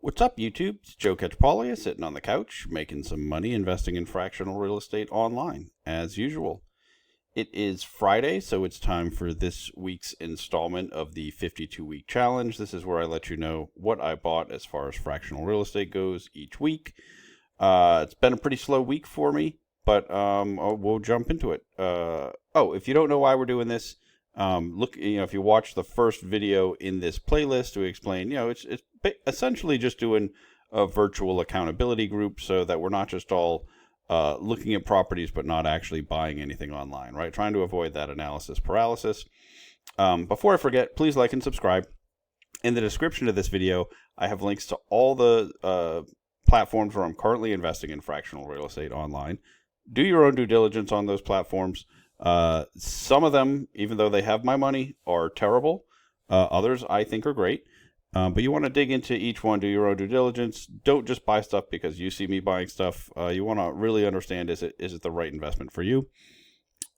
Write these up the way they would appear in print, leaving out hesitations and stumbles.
What's up, YouTube? It's Joe Catchpolia sitting on the couch, making some money investing in fractional real estate online, as usual. It is Friday, so it's time for this week's installment of the 52-week challenge. This is where I let you know what I bought as far as fractional real estate goes each week. It's been a pretty slow week for me, but we'll jump into it. If you don't know why we're doing this, look, if you watch the first video in this playlist, we explain, it's essentially just doing a virtual accountability group so that we're not just all looking at properties but not actually buying anything online, right? Trying to avoid that analysis paralysis. Before I forget, please like and subscribe. In the description of this video, I have links to all the platforms where I'm currently investing in fractional real estate online. Do your own due diligence on those platforms. Some of them, even though they have my money, are terrible. Others I think are great. But you want to dig into each one, do your own due diligence. Don't just buy stuff because you see me buying stuff. You want to really understand, is it the right investment for you?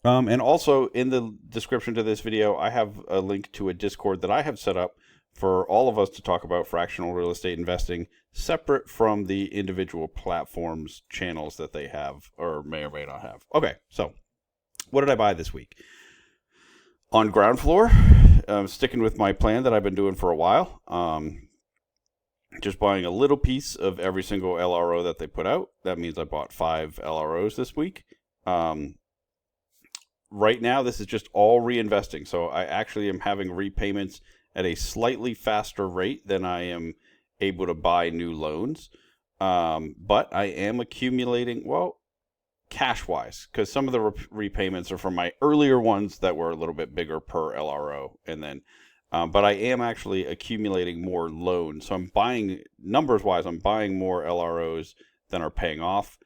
And also in the description to this video, I have a link to a Discord that I have set up for all of us to talk about fractional real estate investing, separate from the individual platforms channels that they have or may not have. Okay, so what did I buy this week? On ground floor, sticking with my plan that I've been doing for a while, just buying a little piece of every single LRO that they put out. That means I bought 5 LROs this week. Right now, this is just all reinvesting. So I actually am having repayments at a slightly faster rate than I am able to buy new loans. But I am accumulating, cash-wise, because some of the repayments are from my earlier ones that were a little bit bigger per LRO. And then, but I am actually accumulating more loans. So I'm buying, numbers-wise, I'm buying more LROs than are paying off.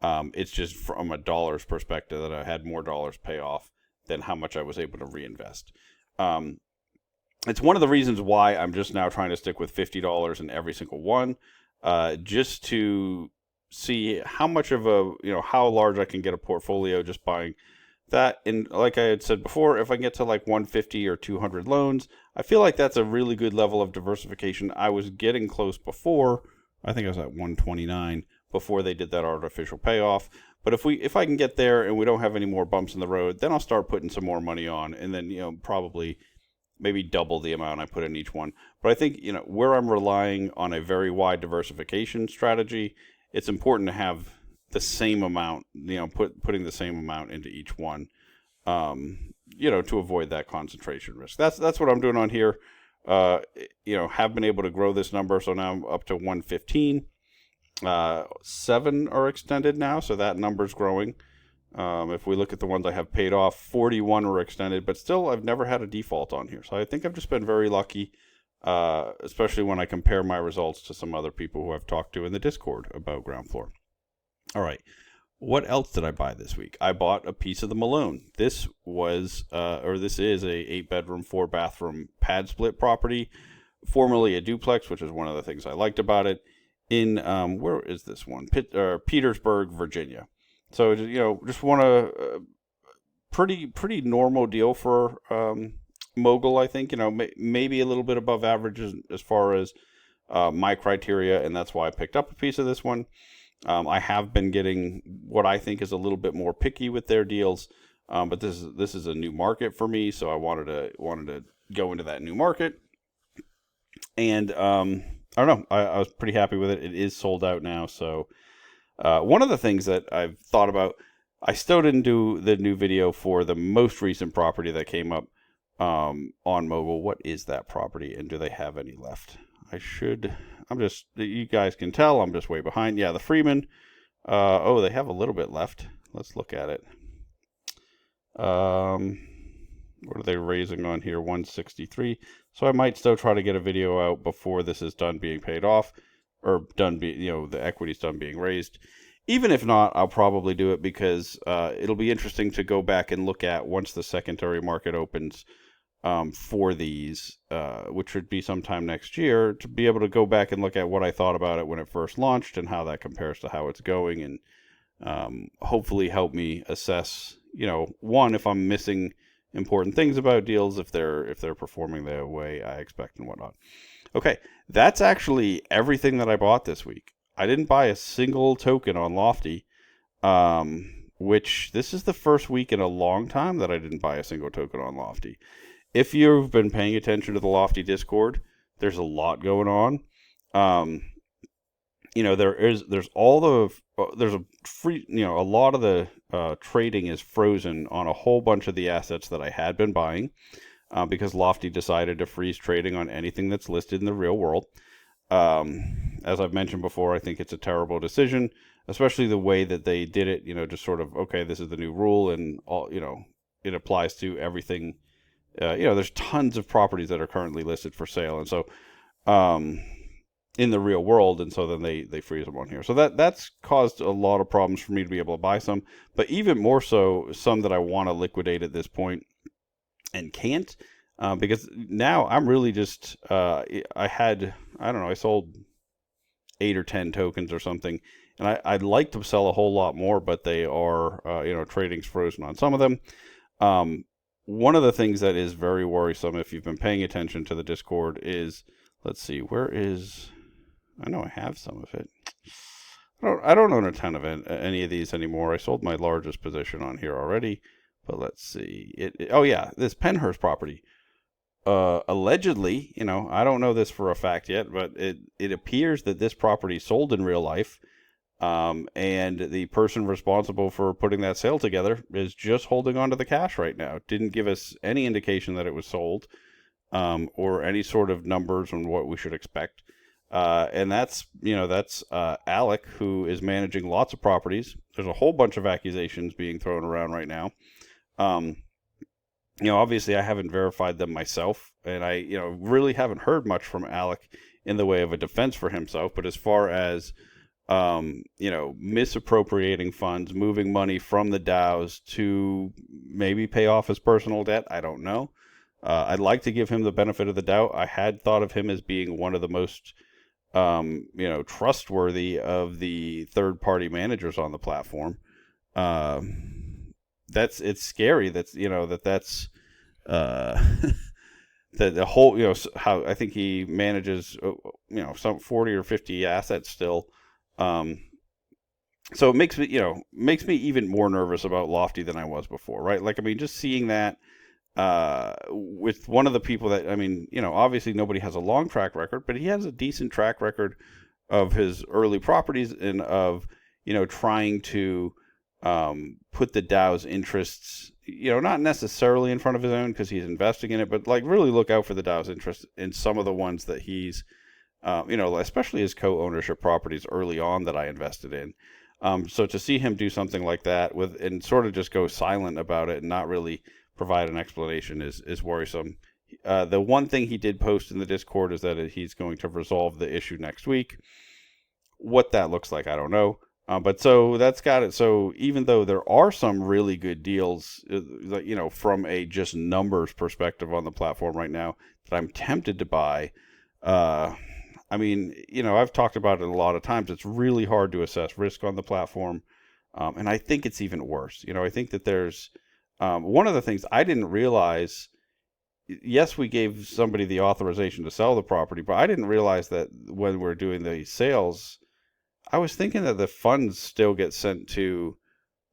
It's just from a dollars perspective that I had more dollars pay off than how much I was able to reinvest. It's one of the reasons why I'm just now trying to stick with $50 in every single one, just to see how much of how large I can get a portfolio just buying that. And like I had said before, if I get to like 150 or 200 loans, I feel like that's a really good level of diversification. I was getting close before. I think I was at 129 before they did that artificial payoff. But if I can get there and we don't have any more bumps in the road, then I'll start putting some more money on, and then probably maybe double the amount I put in each one. But I think where I'm relying on a very wide diversification strategy, it's important to have the same amount, putting the same amount into each one, to avoid that concentration risk. That's what I'm doing on here. Have been able to grow this number, so now I'm up to 115. 7 are extended now, so that number's growing. If we look at the ones I have paid off, 41 were extended, but still I've never had a default on here. So I think I've just been very lucky, especially when I compare my results to some other people who I've talked to in the Discord about ground floor. All right. What else did I buy this week? I bought a piece of the Malone. This was, this is a 8-bedroom, 4-bathroom pad split property, formerly a duplex, which is one of the things I liked about it, in, where is this one? Petersburg, Virginia. So, just want a pretty normal deal for mogul, I think. Maybe a little bit above average as far as my criteria, and that's why I picked up a piece of this one. I have been getting what I think is a little bit more picky with their deals, but this is a new market for me, so I wanted to go into that new market. And I don't know, I was pretty happy with it. It is sold out now, so one of the things that I've thought about, I still didn't do the new video for the most recent property that came up on Mogul. What is that property, and do they have any left? You guys can tell I'm just way behind. Yeah, the Freeman. They have a little bit left. Let's look at it. What are they raising on here? 163. So I might still try to get a video out before this is done being paid off, or the equity's done being raised. Even if not, I'll probably do it because it'll be interesting to go back and look at once the secondary market opens for these, which should be sometime next year, to be able to go back and look at what I thought about it when it first launched and how that compares to how it's going, and hopefully help me assess, one, if I'm missing important things about deals, if they're performing the way I expect and whatnot. Okay, that's actually everything that I bought this week. I didn't buy a single token on Lofty, which this is the first week in a long time that I didn't buy a single token on Lofty. If you've been paying attention to the Lofty Discord, there's a lot going on. There's all there's a free, a lot of the trading is frozen on a whole bunch of the assets that I had been buying, because Lofty decided to freeze trading on anything that's listed in the real world. As I've mentioned before, I think it's a terrible decision, especially the way that they did it. Just sort of, okay, this is the new rule, and all, it applies to everything. There's tons of properties that are currently listed for sale, and so in the real world, and so then they freeze them on here. So that's caused a lot of problems for me to be able to buy some, but even more so, some that I want to liquidate at this point and can't, because now I'm really just I sold 8 or 10 tokens or something, and I'd like to sell a whole lot more, but they are trading's frozen on some of them. One of the things that is very worrisome, if you've been paying attention to the Discord, is, let's see, I know I have some of it. I don't own a ton of any of these anymore. I sold my largest position on here already, but let's see. Oh yeah, this Penhurst property. Allegedly, I don't know this for a fact yet, but it appears that this property sold in real life. And the person responsible for putting that sale together is just holding on to the cash right now. Didn't give us any indication that it was sold, or any sort of numbers on what we should expect. And that's Alec, who is managing lots of properties. There's a whole bunch of accusations being thrown around right now. Obviously I haven't verified them myself, and I, really haven't heard much from Alec in the way of a defense for himself. But as far as misappropriating funds, moving money from the DAOs to maybe pay off his personal debt, I don't know. I'd like to give him the benefit of the doubt. I had thought of him as being one of the most, trustworthy of the third-party managers on the platform. It's scary. That's the whole, how I think he manages, some 40 or 50 assets still. So it makes me even more nervous about Lofty than I was before, right? Like, just seeing that, with one of the people that, obviously nobody has a long track record, but he has a decent track record of his early properties and of, trying to, put the DAO's interests, not necessarily in front of his own because he's investing in it, but like really look out for the DAO's interest in some of the ones that he's, especially his co-ownership properties early on that I invested in. So to see him do something like that and sort of just go silent about it and not really provide an explanation is worrisome. The one thing he did post in the Discord is that he's going to resolve the issue next week. What that looks like, I don't know. But so that's got it. So even though there are some really good deals, from a just numbers perspective on the platform right now that I'm tempted to buy, I've talked about it a lot of times. It's really hard to assess risk on the platform. And I think it's even worse. I think that there's, one of the things I didn't realize, yes, we gave somebody the authorization to sell the property, but I didn't realize that when we're doing the sales, I was thinking that the funds still get sent to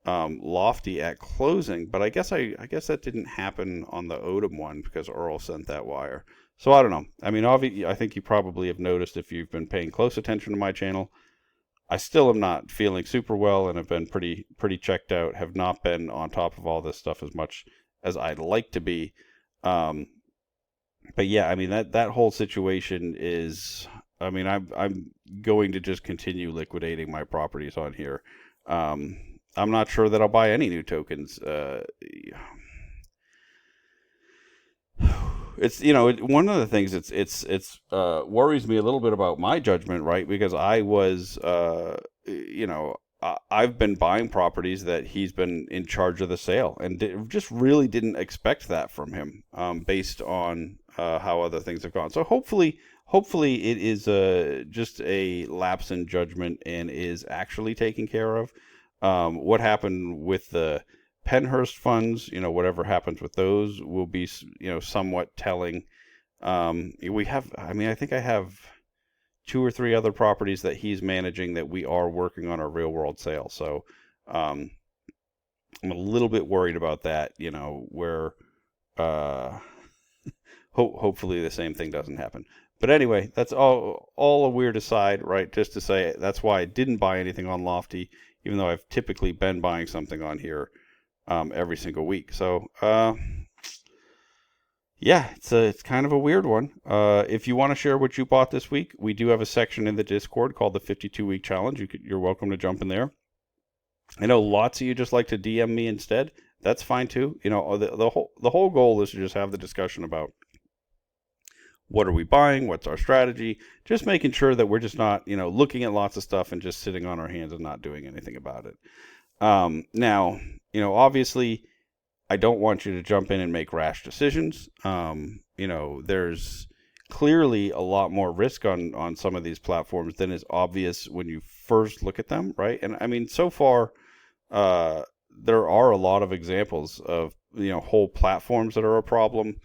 Lofty at closing, but I guess that didn't happen on the Odom one because Earl sent that wire. So I don't know. I think you probably have noticed if you've been paying close attention to my channel, I still am not feeling super well and have been pretty checked out. Have not been on top of all this stuff as much as I'd like to be. But yeah, that whole situation is. I'm going to just continue liquidating my properties on here. I'm not sure that I'll buy any new tokens. It's one of the things it's worries me a little bit about my judgment, right? Because I was I've been buying properties that he's been in charge of the sale, and just really didn't expect that from him, based on how other things have gone. So hopefully it is just a lapse in judgment and is actually taken care of. What happened with the Penhurst funds, whatever happens with those will be, somewhat telling. I think I have 2 or 3 other properties that he's managing that we are working on a real world sale. So, I'm a little bit worried about that, where, uh, hopefully the same thing doesn't happen. But anyway, that's all a weird aside, right? Just to say that's why I didn't buy anything on Lofty, even though I've typically been buying something on here every single week. So yeah, it's kind of a weird one. If you want to share what you bought this week, we do have a section in the Discord called the 52-week challenge. You're welcome to jump in there. I know lots of you just like to DM me instead. That's fine too. The whole goal is to just have the discussion about what are we buying, what's our strategy, just making sure that we're just not, looking at lots of stuff and just sitting on our hands and not doing anything about it. Now, obviously, I don't want you to jump in and make rash decisions. There's clearly a lot more risk on some of these platforms than is obvious when you first look at them, right? And I mean, so far, there are a lot of examples of, whole platforms that are a problem.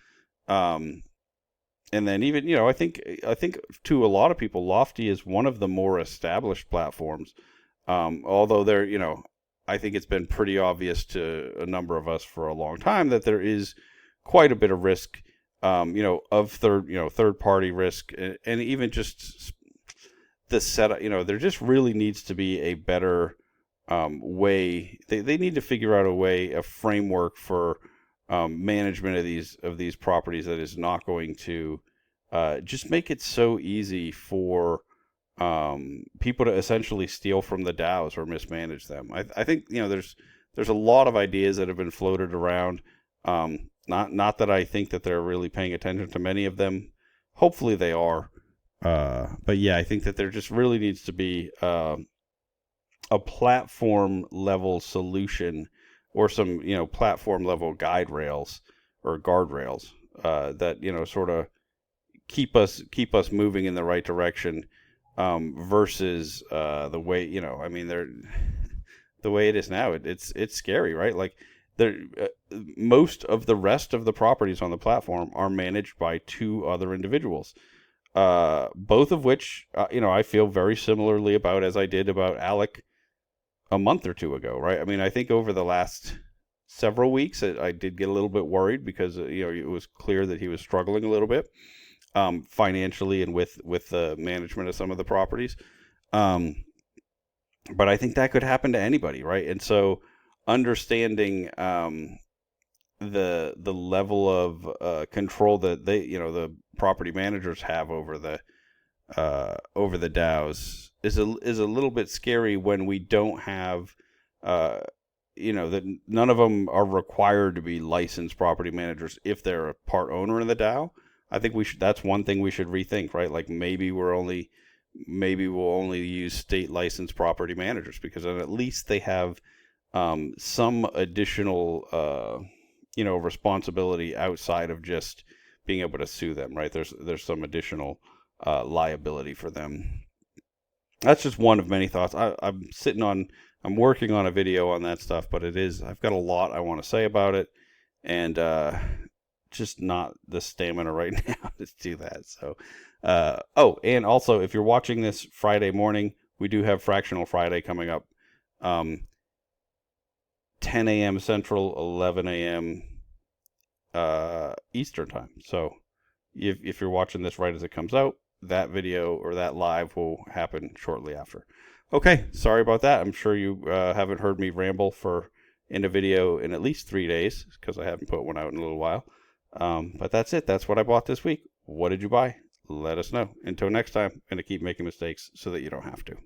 And then even, I think to a lot of people, Lofty is one of the more established platforms. Although I think it's been pretty obvious to a number of us for a long time that there is quite a bit of risk, of third party risk, and even just the setup. There just really needs to be a better way. They need to figure out a framework for management of these properties that is not going to just make it so easy for people to essentially steal from the DAOs or mismanage them. I think there's a lot of ideas that have been floated around. Not that I think that they're really paying attention to many of them. Hopefully they are. But yeah, I think that there just really needs to be a platform level solution, or some platform level guide rails or guardrails that sort of keep us moving in the right direction, versus the way the way it is now. It's scary, right? Like most of the rest of the properties on the platform are managed by 2 other individuals, both of which I feel very similarly about as I did about Alec a month or 2 ago, right? I mean, I think over the last several weeks, I did get a little bit worried because it was clear that he was struggling a little bit financially and with the management of some of the properties. But I think that could happen to anybody, right? And so understanding the level of control that the property managers have over the DAOs is a little bit scary when we don't have that none of them are required to be licensed property managers if they're a part owner in the DAO. I think that's one thing we should rethink, right? Like maybe we'll only use state licensed property managers, because then at least they have some additional responsibility outside of just being able to sue them, right? There's some additional liability for them. That's just one of many thoughts. I'm working on a video on that stuff, but I've got a lot I want to say about it, and just not the stamina right now to do that. So, and also, if you're watching this Friday morning, we do have Fractional Friday coming up, 10 a.m. Central, 11 a.m. Eastern time. So, if you're watching this right as it comes out, that video or that live will happen shortly after. Okay, sorry about that. I'm sure you haven't heard me ramble in a video in at least 3 days, because I haven't put one out in a little while. But that's it. That's what I bought this week. What did you buy? Let us know. Until next time, I'm going to keep making mistakes so that you don't have to.